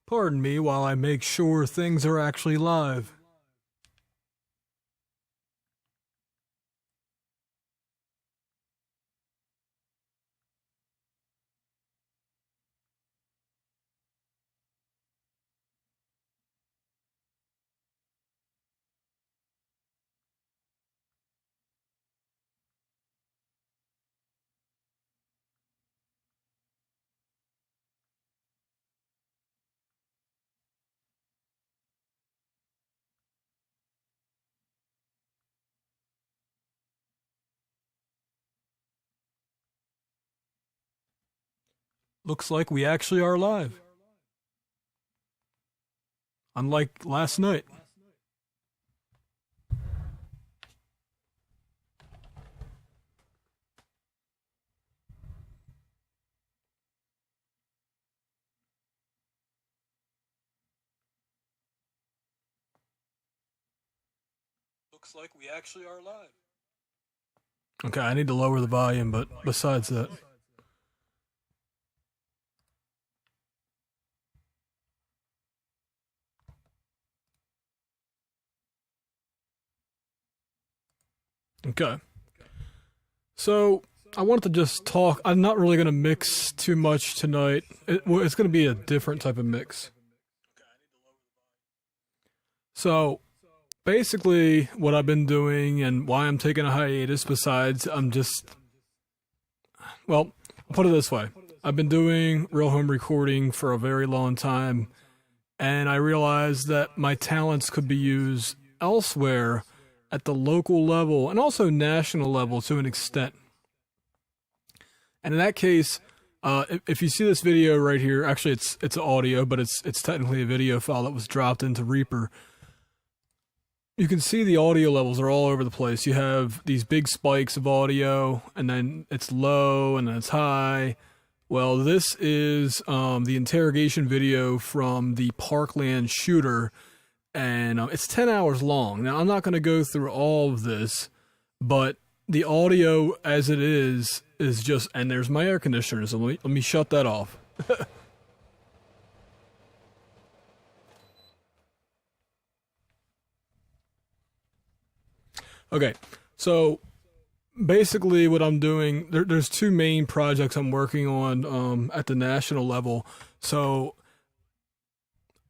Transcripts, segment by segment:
Pardon me while I make sure things are actually live. Looks like we actually are live. Unlike last night. Looks like we actually are live. Okay, I need to lower the volume, but besides that. Okay. So, I wanted to just talk. I'm not really going to mix too much tonight. It's going to be a different type of mix. So, basically, what I've been doing and why I'm taking a hiatus, besides well, I'll put it this way. I've been doing real home recording for a very long time, and I realized that my talents could be used elsewhere at the local level and also national level to an extent. And in that case, if you see this video right here, actually it's audio, but it's technically a video file that was dropped into Reaper. You can see the audio levels are all over the place. You have these big spikes of audio, and then it's low, and then it's high. Well, this is the interrogation video from the Parkland shooter, and it's 10 hours long. Now, I'm not going to go through all of this, but the audio as it is just... And there's my air conditioner, so let me shut that off. Okay, so basically what I'm doing, there's two main projects I'm working on at the national level. So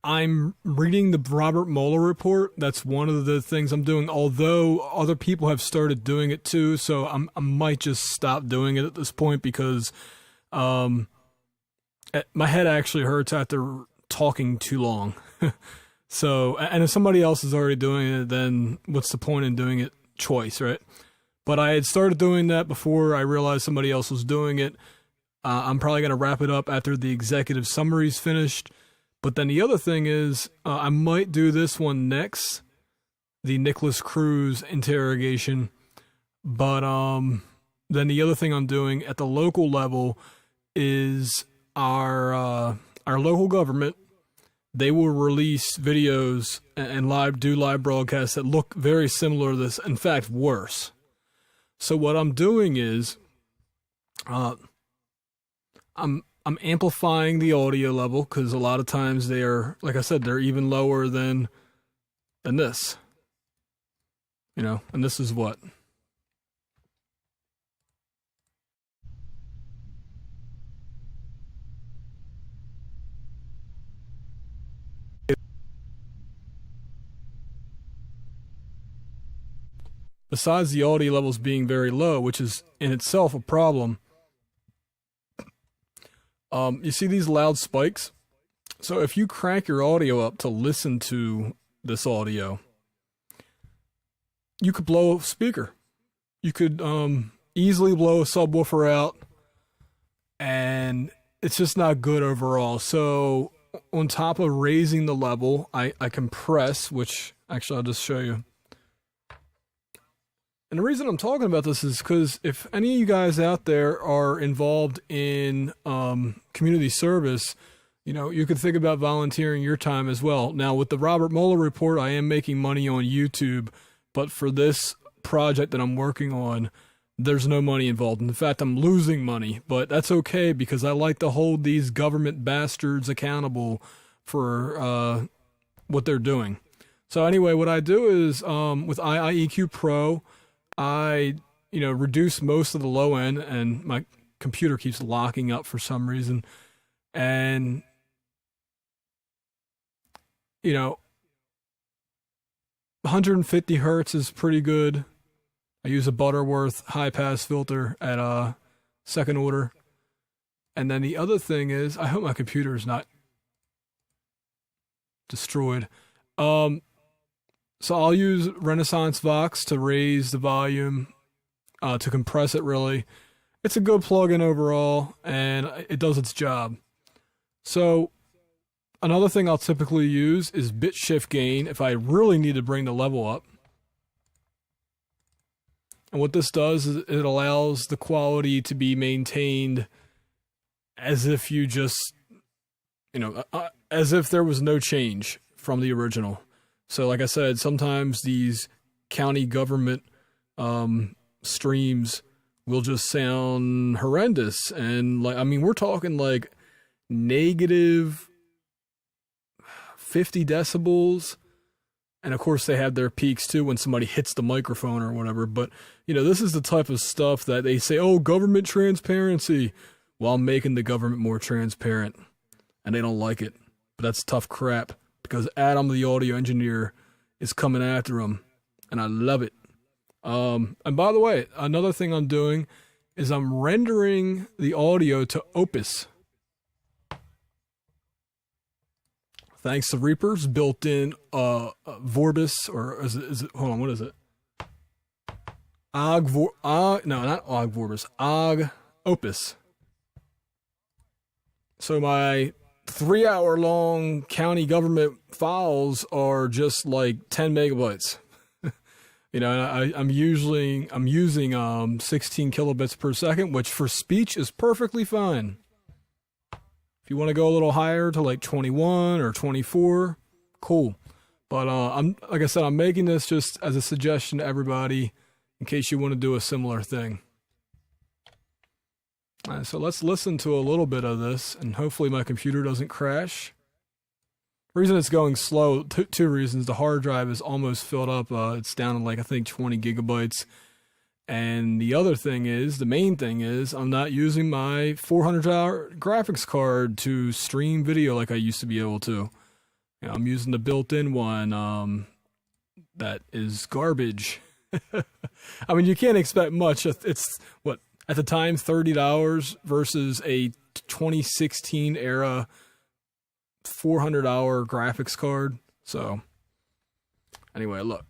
I'm reading the Robert Mueller report. That's one of the things I'm doing, although other people have started doing it too. So I might just stop doing it at this point because my head actually hurts after talking too long. So, and if somebody else is already doing it, then what's the point in doing it twice, right? But I had started doing that before I realized somebody else was doing it. I'm probably going to wrap it up after the executive summary's finished. But then the other thing is, I might do this one next, the Nicholas Cruz interrogation. But then the other thing I'm doing at the local level is our local government. They will release videos and do live broadcasts that look very similar to this, in fact, worse. So what I'm doing is, I'm amplifying the audio level because a lot of times they are, like I said, they're even lower than this. You know, and this is what. Besides the audio levels being very low, which is in itself a problem, you see these loud spikes? So if you crank your audio up to listen to this audio, you could blow a speaker. You could easily blow a subwoofer out, and it's just not good overall. So on top of raising the level, I compress, which actually I'll just show you. And the reason I'm talking about this is because if any of you guys out there are involved in community service, you know, you could think about volunteering your time as well. Now, with the Robert Mueller report, I am making money on YouTube, but for this project that I'm working on, there's no money involved. In fact, I'm losing money, but that's okay because I like to hold these government bastards accountable for what they're doing. So anyway, what I do is with IIEQ Pro, I reduce most of the low end, and my computer keeps locking up for some reason. And 150 hertz is pretty good. I use a Butterworth high pass filter at second order. And then the other thing is, I hope my computer is not destroyed. So I'll use Renaissance Vox to raise the volume, to compress it really. It's a good plugin overall, and it does its job. So another thing I'll typically use is bit shift gain if I really need to bring the level up. And what this does is it allows the quality to be maintained as if you just, as if there was no change from the original. So like I said, sometimes these county government streams will just sound horrendous. And we're talking like negative 50 decibels. And of course they have their peaks too when somebody hits the microphone or whatever. But, this is the type of stuff that they say, oh, government transparency, while making the government more transparent. And they don't like it. But that's tough crap, because Adam, the audio engineer, is coming after them. And I love it. And by the way, another thing I'm doing is I'm rendering the audio to Opus. Thanks to Reaper's built-in Vorbis, or is it? Hold on, what is it? No, not Og Vorbis. Og Opus. So my 3-hour-long county government files are just like 10 megabytes. And I'm using 16 kilobits per second, which for speech is perfectly fine. If you want to go a little higher to like 21 or 24, cool. But like I said, I'm making this just as a suggestion to everybody in case you want to do a similar thing. So let's listen to a little bit of this, and hopefully my computer doesn't crash. The reason it's going slow, two reasons. The hard drive is almost filled up. It's down to like, I think, 20 gigabytes. And the other thing is, the main thing is, I'm not using my $400 graphics card to stream video like I used to be able to. I'm using the built-in one that is garbage. I mean, you can't expect much. It's, what, at the time, $30 versus a 2016 era $400 graphics card. So, anyway, look.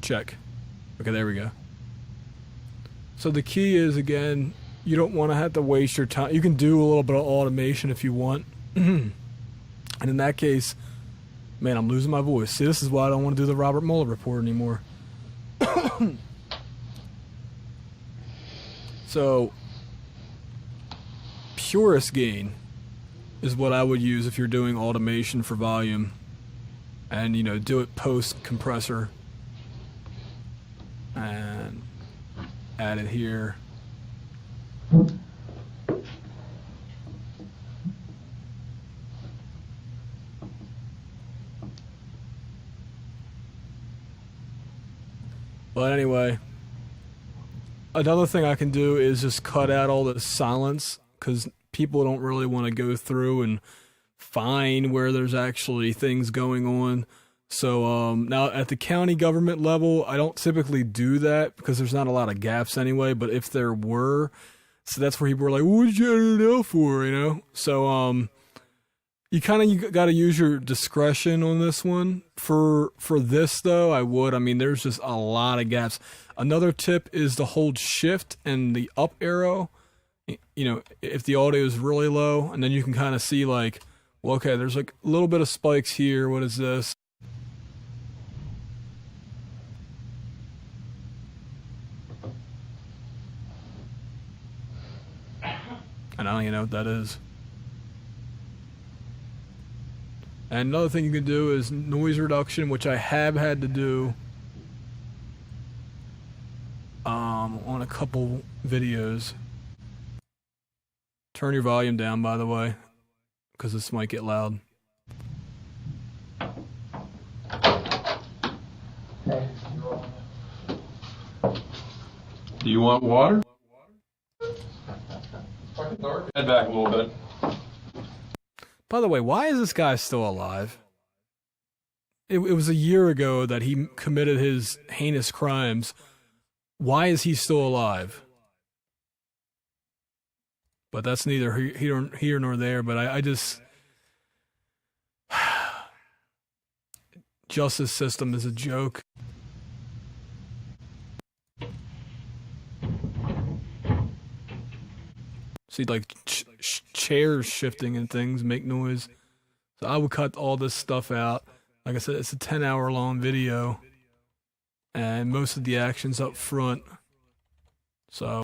Check. Okay, there we go. So the key is, again, you don't want to have to waste your time. You can do a little bit of automation if you want. And in that case, man, I'm losing my voice. See, this is why I don't want to do the Robert Mueller report anymore. So, purest gain is what I would use if you're doing automation for volume. And, do it post-compressor. And add it here. But anyway, another thing I can do is just cut out all the silence, because people don't really want to go through and find where there's actually things going on. So now at the county government level, I don't typically do that because there's not a lot of gaps anyway. But if there were, so that's where people were like, "What did you edit it out for?" So you got to use your discretion on this one. For this though, I mean, there's just a lot of gaps. Another tip is to hold shift and the up arrow. If the audio is really low, and then you can kind of see like, well, okay, there's like a little bit of spikes here. What is this? And I don't even know what that is. And another thing you can do is noise reduction, which I have had to do on a couple videos. Turn your volume down, by the way, because this might get loud. Do you want water? Fucking dark. Head back a little bit. By the way, why is this guy still alive? It was a year ago that he committed his heinous crimes. Why is he still alive? But that's neither here nor there, but I just... Justice system is a joke. See, like, chairs shifting and things make noise. So I would cut all this stuff out. Like I said, it's a 10-hour long video. And most of the action's up front. So.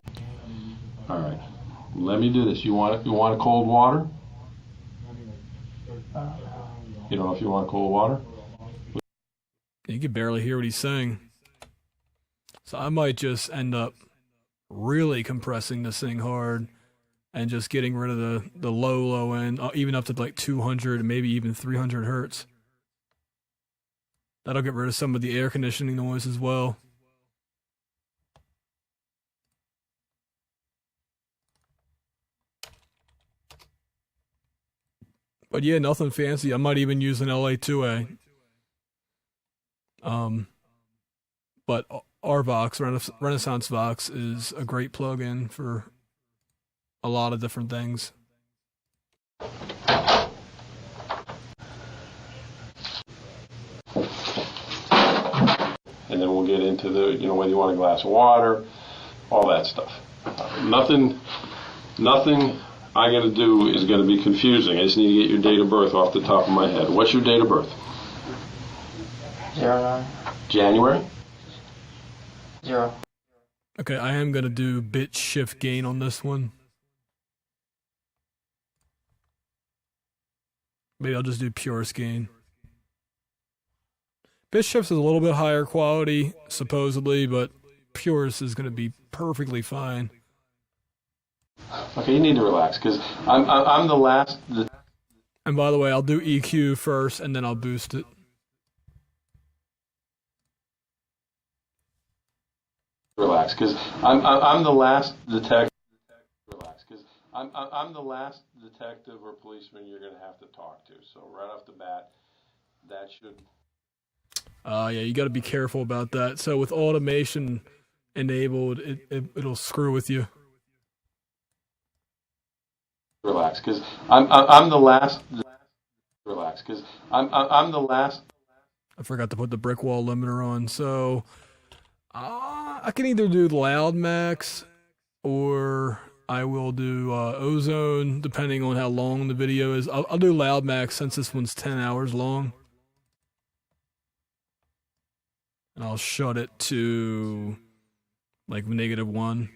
Alright. Let me do this. You want cold water? You don't know if you want cold water? You can barely hear what he's saying. So I might just end up really compressing this thing hard. And just getting rid of the low end, even up to like 200, maybe even 300 hertz. That'll get rid of some of the air conditioning noise as well. But yeah, nothing fancy. I might even use an LA2A. But RVox, Renaissance Vox, is a great plugin for a lot of different things. And then we'll get into the, whether you want a glass of water, all that stuff. Nothing I'm going to do is going to be confusing. I just need to get your date of birth off the top of my head. What's your date of birth? 09. January? 0. Okay, I am going to do bit shift gain on this one. Maybe I'll just do purest gain. Bit shift is a little bit higher quality, supposedly, but purest is going to be perfectly fine. Okay, you need to relax, because I'm the last... And by the way, I'll do EQ first, and then I'll boost it. Relax, because I'm the last detective... Relax, because I'm the last detective or policeman you're going to have to talk to. So right off the bat, that should... Yeah, you got to be careful about that. So with automation enabled, it'll screw with you. Relax, because I'm the last... Relax, because I'm the last... I forgot to put the brick wall limiter on, so... I can either do loud max, or I will do ozone, depending on how long the video is. I'll do loud max since this one's 10 hours long. And I'll shut it to like -1.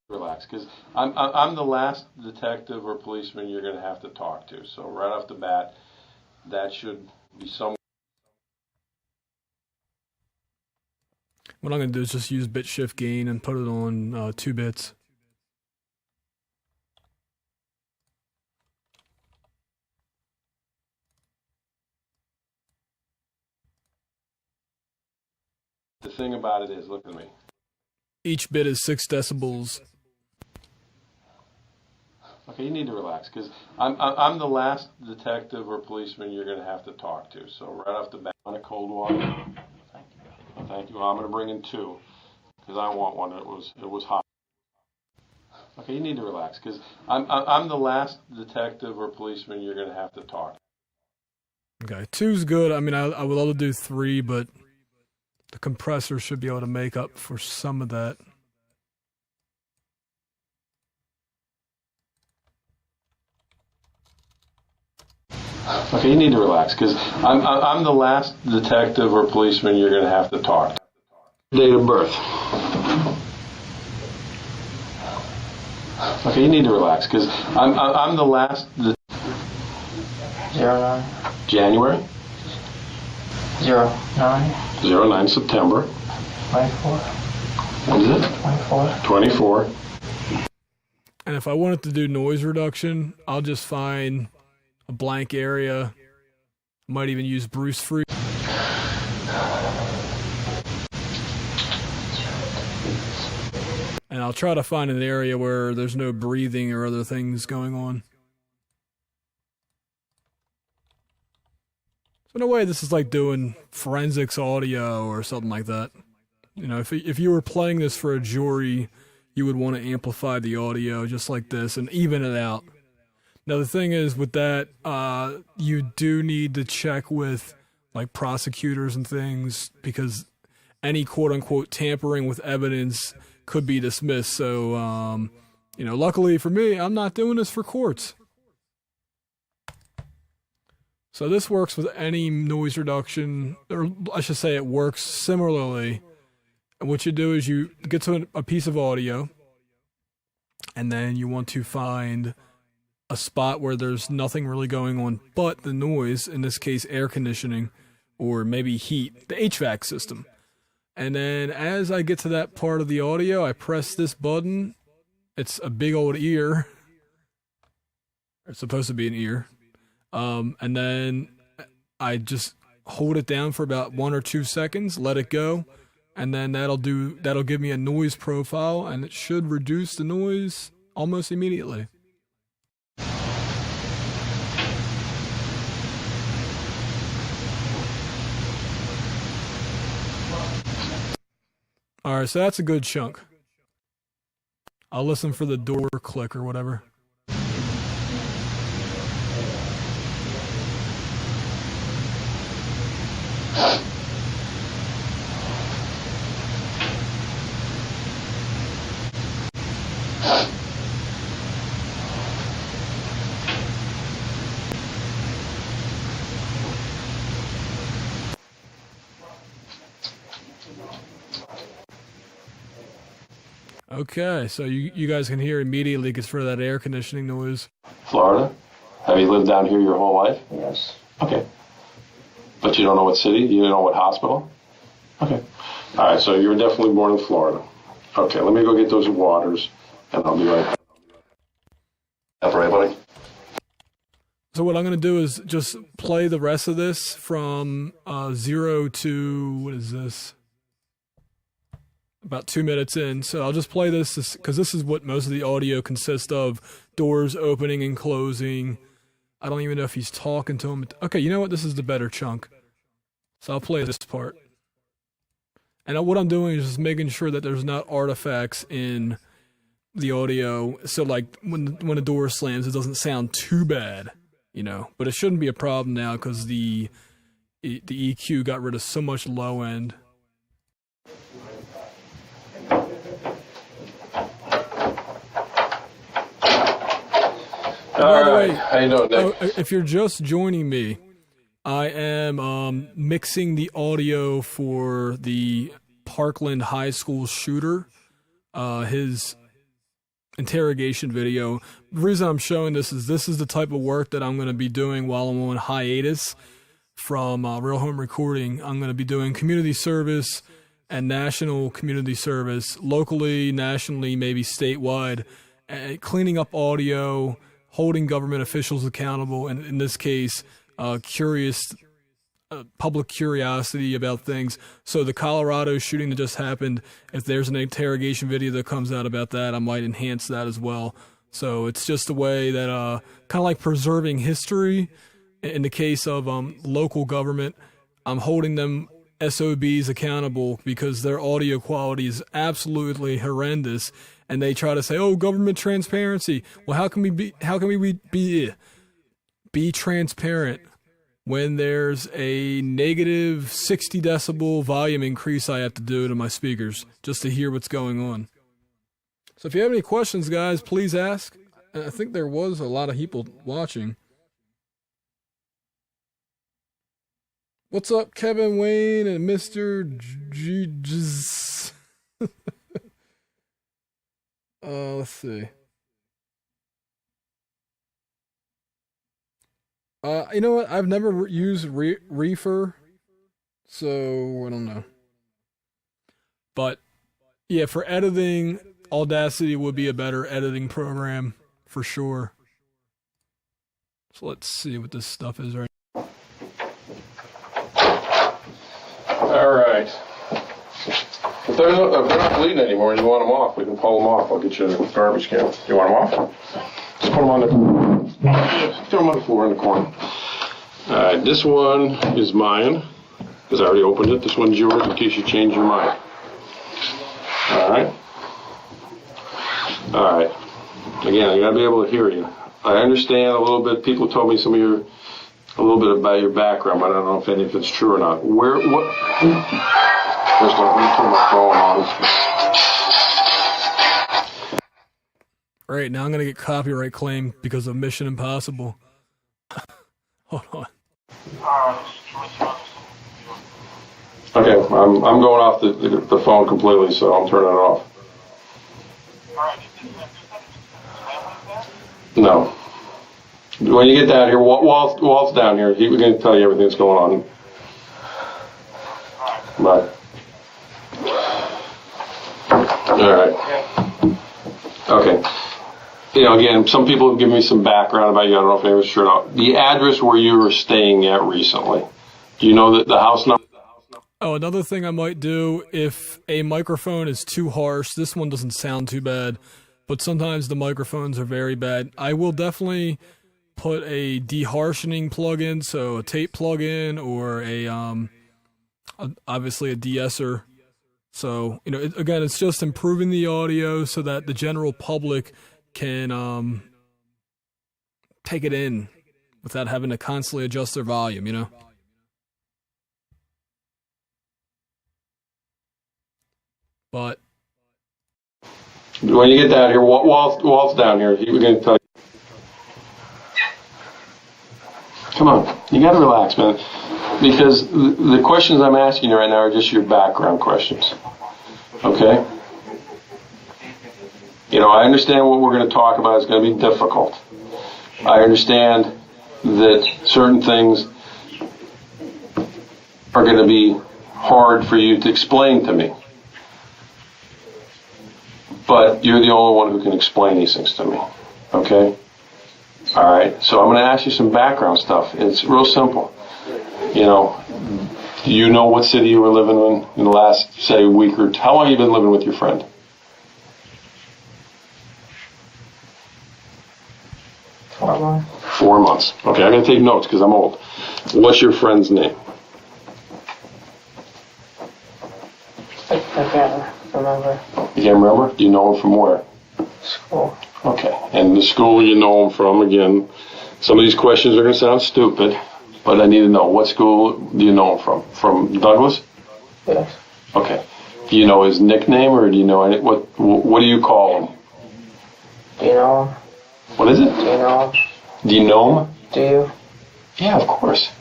Relax, because I'm the last detective or policeman you're going to have to talk to. So right off the bat, that should be some... What I'm going to do is just use bit shift gain and put it on 2 bits. The thing about it is, look at me. Each bit is 6 decibels. Okay, you need to relax, because I'm the last detective or policeman you're going to have to talk to. So right off the bat, on a cold water. Thank you. Thank you. Well, I'm going to bring in 2, because I want one. It was hot. Okay, you need to relax, because I'm the last detective or policeman you're going to have to talk to. Okay, 2's good. I mean, I would love to do 3, but the compressor should be able to make up for some of that. Okay, you need to relax, because I'm the last detective or policeman you're going to have to talk to. Date of birth. Okay, you need to relax, because I'm the last... 09. January? 09. 09, September. 24. What is it? 24. 24. And if I wanted to do noise reduction, I'll just find a blank area. Might even use Bruce Free. And I'll try to find an area where there's no breathing or other things going on. So in a way, this is like doing forensics audio or something like that. You know, if you were playing this for a jury, you would want to amplify the audio just like this and even it out. Now the thing is with that, you do need to check with like prosecutors and things because any quote-unquote tampering with evidence could be dismissed. So, you know, luckily for me, I'm not doing this for courts. So this works with any noise reduction, or I should say it works similarly. And what you do is you get to a piece of audio, and then you want to find a spot where there's nothing really going on but the noise, in this case air conditioning, or maybe heat, the HVAC system. And then as I get to that part of the audio, I press this button. It's a big old ear. It's supposed to be an ear. And then I just hold it down for about 1 or 2 seconds, let it go, and then that'll give me a noise profile, and it should reduce the noise almost immediately. Alright, so that's a good chunk. I'll listen for the door click or whatever. Okay, so you guys can hear immediately because for that air conditioning noise. Florida? Have you lived down here your whole life? Yes. Okay. But you don't know what city? You don't know what hospital? Okay. All right, so you were definitely born in Florida. Okay, let me go get those waters, and I'll be right back. That's right, buddy. So what I'm going to do is just play the rest of this from 0 to, what is this? About 2 minutes in. So I'll just play this because this is what most of the audio consists of. Doors opening and closing. I don't even know if he's talking to him. Okay, you know what? This is the better chunk. So I'll play this part. And what I'm doing is just making sure that there's not artifacts in the audio. So like when the door slams, it doesn't sound too bad, you know. But it shouldn't be a problem now because the EQ got rid of so much low end. By the way, how you doing, Nick? if you're just joining me, I am mixing the audio for the Parkland High School shooter, his interrogation video. The reason I'm showing this is the type of work that I'm going to be doing while I'm on hiatus from Real Home Recording. I'm going to be doing community service and national community service, locally, nationally, maybe statewide, cleaning up audio, holding government officials accountable, and in this case, public curiosity about things. So the Colorado shooting that just happened, if there's an interrogation video that comes out about that, I might enhance that as well. So it's just a way that, kind of like preserving history. In the case of local government, I'm holding them SOBs accountable because their audio quality is absolutely horrendous. And they try to say, "Oh, government transparency." Well, how can we be transparent when there's a negative 60 decibel volume increase I have to do to my speakers just to hear what's going on? So if you have any questions, guys, please ask. I think there was a lot of people watching. What's up, Kevin Wayne and Mr. G? Let's see. You know what? I've never used Reefer, so I don't know. But yeah, for editing, Audacity would be a better editing program for sure. So let's see what this stuff is right now. All right. If they're not bleeding anymore and you want them off, we can pull them off. I'll get you a garbage can. You want them off? Just put them on the, throw them on the floor in the corner. All right, this one is mine, because I already opened it. This one's yours in case you change your mind. All right. All right. Again, I gotta be able to hear you. I understand a little bit. People told me some of your, a little bit about your background, but I don't know if any of it's true or not. What? First off, let me turn my phone on. All right, now I'm gonna get copyright claim because of Mission Impossible. Hold on. Okay, I'm going off the phone completely, so I'll turn it off. No. When you get down here, Walt's down here. He's going to tell you everything that's going on. Bye. All right. Okay. You know, again, some people have given me some background about you. I don't know if anyone's sure or not. The address where you were staying at recently. Do you know that the house number? Oh, another thing I might do, if a microphone is too harsh, this one doesn't sound too bad, but sometimes the microphones are very bad. I will definitely put a deharshening plug-in, so a tape plug-in or obviously a de-esser. So, you know, again, it's just improving the audio so that the general public can take it in without having to constantly adjust their volume, you know? But when you get down here, Walt's down here. He was going to tell you. Come on, you got to relax, man, because the questions I'm asking you right now are just your background questions. Okay? You know, I understand what we're going to talk about is going to be difficult. I understand that certain things are going to be hard for you to explain to me. But you're the only one who can explain these things to me, okay? All right, so I'm going to ask you some background stuff. It's real simple. You know, do you know what city you were living in the last, say, week or two? How long have you been living with your friend? 4 months. 4 months. Okay, I'm going to take notes because I'm old. What's your friend's name? I can't remember. You can't remember? Do you know him from where? School. Okay, and the school you know him from, again, some of these questions are going to sound stupid, but I need to know, what school do you know him from? From Douglas? Yes. Okay. Do you know his nickname, or do you know what do you call him? Do you know him? What is it? Do you know him? Do you know him? Do you? Yeah, of course.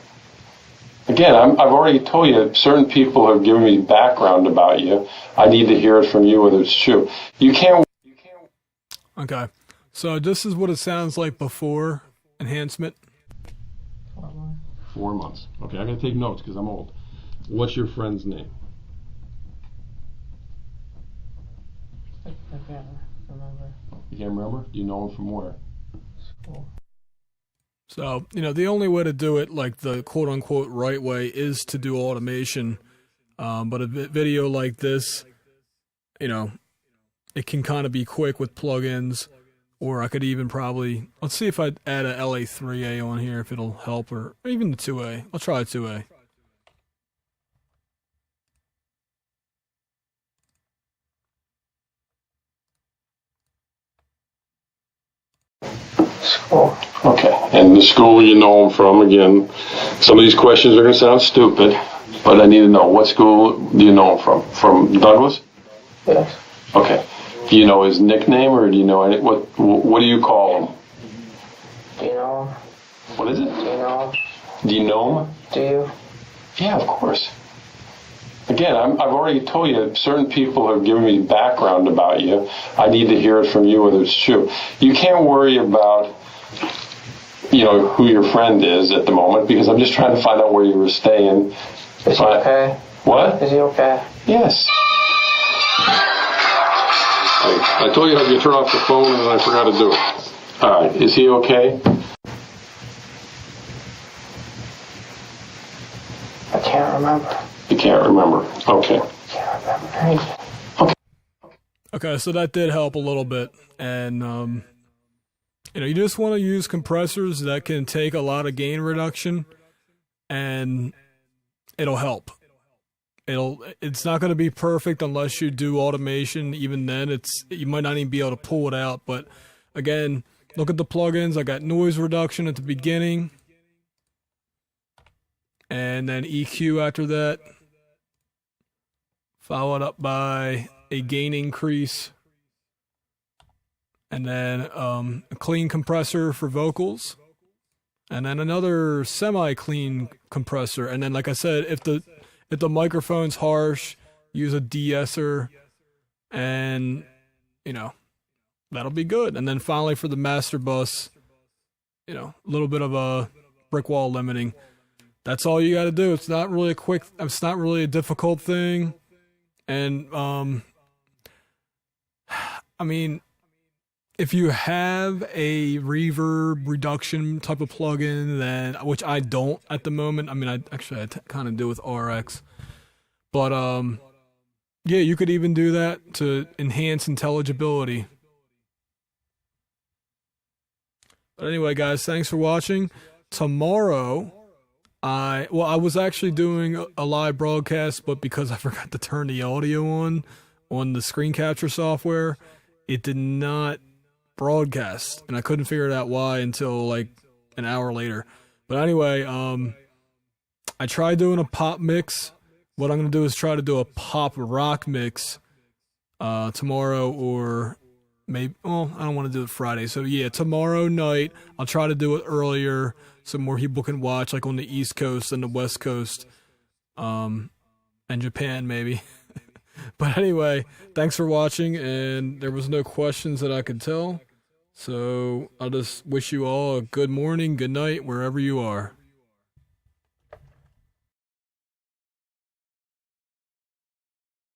Again, I've already told you, certain people have given me background about you. I need to hear it from you whether it's true. You can't. okay, so this is what it sounds like before enhancement. 4 months. 4 months. Okay, I'm going to take notes because I'm old. What's your friend's name? I can't remember. You can't remember? Do you know him from where? School. So, you know, the only way to do it, like the quote-unquote right way, is to do automation. But a video like this, you know, it can kind of be quick with plugins, or I could even probably, let's see if I add a LA3A on here, if it'll help, or even the 2A. I'll try 2A. School. Okay, and the school you know him from, again, some of these questions are going to sound stupid, but I need to know, what school do you know him from? From Douglas? Yes. Okay. Do you know his nickname, or do you know what do you call him? Do you know him? What is it? Do you know him? Do you know him? Do you? Yeah, of course. Again, I've already told you, certain people have given me background about you. I need to hear it from you whether it's true. You can't worry about who your friend is at the moment, because I'm just trying to find out where you were staying. Is he okay? What? Is he okay? Yes. I told you I could turn off the phone and I forgot to do it. All right. Is he okay? I can't remember. You can't remember. Okay. Can't remember anything. Okay, so that did help a little bit. And, you just want to use compressors that can take a lot of gain reduction, and it'll help. It's not going to be perfect unless you do automation. Even then, you might not even be able to pull it out. But again, look at the plugins. I got noise reduction at the beginning, and then EQ after that, followed up by a gain increase, and then a clean compressor for vocals, and then another semi-clean compressor. And then, like I said, if the microphone's harsh, use a de-esser, and that'll be good. And then finally for the master bus, a little bit of a brick wall limiting. That's all you got to do. It's not really a difficult thing. And if you have a reverb reduction type of plugin, then, which I don't at the moment. I kind of do with RX, but yeah, you could even do that to enhance intelligibility. But anyway, guys, thanks for watching. Tomorrow, I was actually doing a live broadcast, but because I forgot to turn the audio on the screen capture software, it did not broadcast, and I couldn't figure out why until like an hour later. But anyway, I tried doing a pop mix. What I'm going to do is try to do a pop rock mix tomorrow, or maybe, I don't want to do it Friday. So yeah, tomorrow night, I'll try to do it earlier so more people can watch, like on the East Coast and the West Coast, and Japan maybe. But anyway, thanks for watching, and there was no questions that I could tell. So I'll just wish you all a good morning, good night, wherever you are.